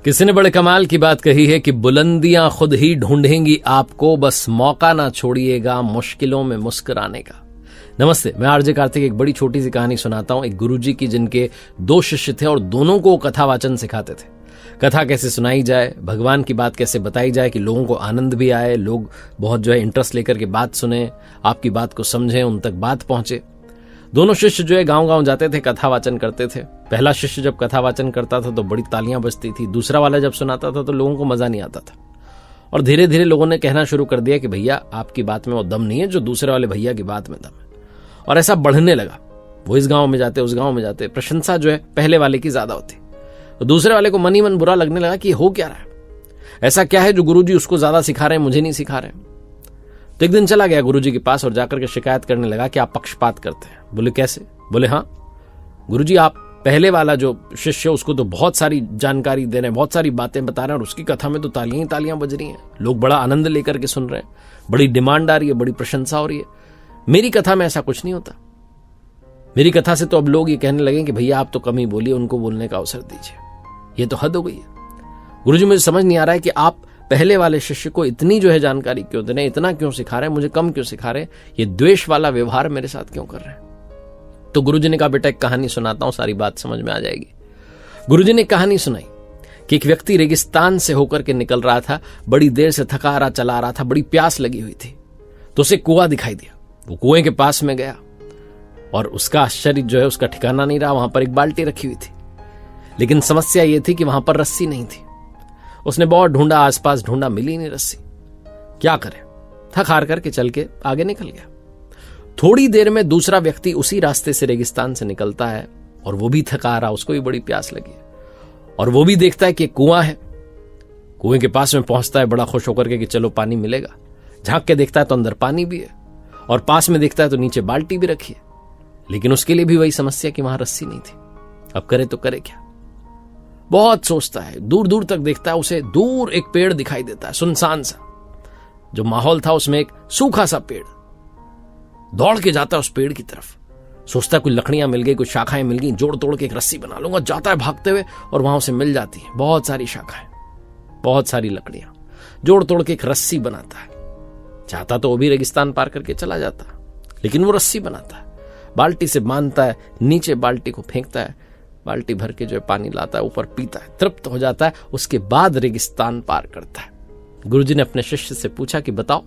किसी ने बड़े कमाल की बात कही है कि बुलंदियां खुद ही ढूंढेंगी आपको, बस मौका ना छोड़िएगा मुश्किलों में मुस्कुराने का। नमस्ते, मैं आरजे कार्तिक एक बड़ी छोटी सी कहानी सुनाता हूं एक गुरुजी की, जिनके 2 शिष्य थे और दोनों को कथा वाचन सिखाते थे। कथा कैसे सुनाई जाए, भगवान की बात कैसे बताई जाए कि लोगों को आनंद भी आए, लोग बहुत इंटरेस्ट लेकर के बात सुने, आपकी बात को समझें, उन तक बात पहुंचे। दोनों शिष्य गांव-गांव जाते थे, कथा वाचन करते थे। पहला शिष्य जब कथा वाचन करता था तो बड़ी तालियां बजती थी, दूसरा वाला जब सुनाता था तो लोगों को मजा नहीं आता था। और धीरे धीरे लोगों ने कहना शुरू कर दिया कि भैया आपकी बात में वो दम नहीं है जो दूसरे वाले भैया की बात में दम है। और ऐसा बढ़ने लगा, वो इस गांव में जाते, उस गांव में जाते, प्रशंसा पहले वाले की ज्यादा होती। तो दूसरे वाले को मन ही मन बुरा लगने लगा कि हो क्या रहा है, ऐसा क्या है जो गुरुजी उसको ज्यादा सिखा रहे हैं, मुझे नहीं सिखा रहे। तो एक दिन चला गया गुरुजी के पास और जाकर के शिकायत करने लगा कि आप पक्षपात करते हैं। बोले कैसे? बोले हाँ गुरुजी, आप पहले वाला जो शिष्य है उसको तो बहुत सारी जानकारी दे रहे हैं, बहुत सारी बातें बता रहे हैं और उसकी कथा में तो तालियां ही तालियां बज रही हैं, लोग बड़ा आनंद लेकर के सुन रहे हैं, बड़ी डिमांड आ रही है, बड़ी प्रशंसा हो रही है। मेरी कथा में ऐसा कुछ नहीं होता। मेरी कथा से तो अब लोग ये कहने लगे कि भैया आप तो कम ही बोलिए, उनको बोलने का अवसर दीजिए, ये तो हद हो गई है। गुरुजी मुझे समझ नहीं आ रहा है कि आप पहले वाले शिष्य को इतनी जानकारी क्यों दे रहे हैं, इतना क्यों सिखा रहे हैं, मुझे कम क्यों सिखा रहे हैं, ये द्वेष वाला व्यवहार मेरे साथ क्यों कर रहे हैं। तो गुरुजी ने कहा बेटा एक कहानी सुनाता हूं, सारी बात समझ में आ जाएगी। गुरुजी ने कहानी सुनाई कि एक व्यक्ति रेगिस्तान से होकर के निकल रहा था, बड़ी देर से थका रहा चला रहा था, बड़ी प्यास लगी हुई थी। तो उसे कुआं दिखाई दिया, वो कुएं के पास में गया और उसका आश्चर्य उसका ठिकाना नहीं रहा। वहां पर एक बाल्टी रखी हुई थी, लेकिन समस्या यह थी कि वहां पर रस्सी नहीं थी। उसने बहुत ढूंढा, आसपास ढूंढा, मिली नहीं रस्सी। क्या करे, थक हार करके चल के आगे निकल गया। थोड़ी देर में दूसरा व्यक्ति उसी रास्ते से रेगिस्तान से निकलता है और वो भी थका रहा, उसको भी बड़ी प्यास लगी और वो भी देखता है कि कुआं है। कुएं के पास में पहुंचता है बड़ा खुश होकर के कि चलो पानी मिलेगा। झांक के देखता है तो अंदर पानी भी है और पास में देखता है तो नीचे बाल्टी भी रखी है, लेकिन उसके लिए भी वही समस्या कि वहां रस्सी नहीं थी। अब करे तो करे क्या। बहुत सोचता है, दूर दूर तक देखता है, उसे दूर एक पेड़ दिखाई देता है, सुनसान सा जो माहौल था उसमें एक सूखा सा पेड़। दौड़ के जाता है उस पेड़ की तरफ, सोचता है कुछ लकड़ियां मिल गई, कुछ शाखाएं मिल गई, जोड़ तोड़ के एक रस्सी बना लूंगा। जाता है भागते हुए और वहां उसे मिल जाती है बहुत सारी शाखाएं, बहुत सारी लकड़ियां, जोड़ तोड़ के एक रस्सी बनाता है। चाहता तो वो भी रेगिस्तान पार करके चला जाता, लेकिन वो रस्सी बनाता है, बाल्टी से बांधता है, नीचे बाल्टी को फेंकता है, बाल्टी भर के पानी लाता है, ऊपर पीता है, तृप्त हो जाता है। उसके बाद रेगिस्तान पार करता है। गुरुजी ने अपने शिष्य से पूछा कि बताओ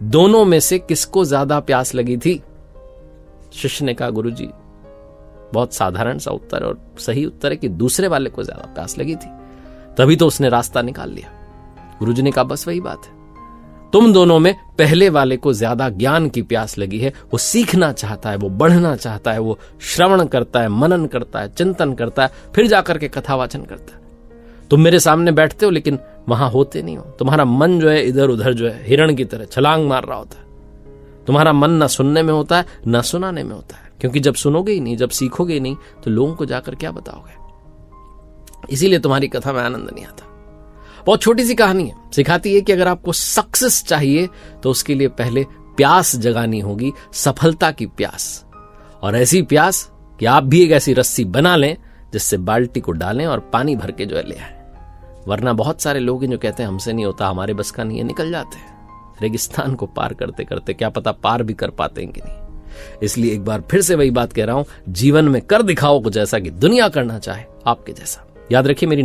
दोनों में से किसको ज्यादा प्यास लगी थी। शिष्य ने कहा गुरुजी बहुत साधारण सा उत्तर और सही उत्तर है कि दूसरे वाले को ज्यादा प्यास लगी थी, तभी तो उसने रास्ता निकाल लिया। गुरुजी ने कहा बस वही बात है, तुम दोनों में पहले वाले को ज्यादा ज्ञान की प्यास लगी है, वो सीखना चाहता है, वो बढ़ना चाहता है, वो श्रवण करता है, मनन करता है, चिंतन करता है, फिर जाकर के कथा वाचन करता है। तुम मेरे सामने बैठते हो लेकिन वहां होते नहीं हो। तुम्हारा मन इधर उधर हिरण की तरह छलांग मार रहा होता है। तुम्हारा मन ना सुनने में होता है ना सुनाने में होता है, क्योंकि जब सुनोगे ही नहीं, जब सीखोगे ही नहीं तो लोगों को जाकर क्या बताओगे। इसीलिए तुम्हारी कथा में आनंद नहीं आता। बहुत छोटी सी कहानी है, सिखाती है कि अगर आपको सक्सेस चाहिए तो उसके लिए पहले प्यास जगानी होगी, सफलता की प्यास। और ऐसी प्यास कि आप भी एक ऐसी रस्सी बना लें जिससे बाल्टी को डालें और पानी भर के ले आए। वरना बहुत सारे लोग हैं जो कहते हैं हमसे नहीं होता, हमारे बस का नहीं है, निकल जाते हैं। रेगिस्तान को पार करते करते क्या पता पार भी कर पाते हैं कि नहीं। इसलिए एक बार फिर से वही बात कह रहा हूं, जीवन में कर दिखाओ कुछ ऐसा कि दुनिया करना चाहे आपके जैसा। याद रखिए मेरी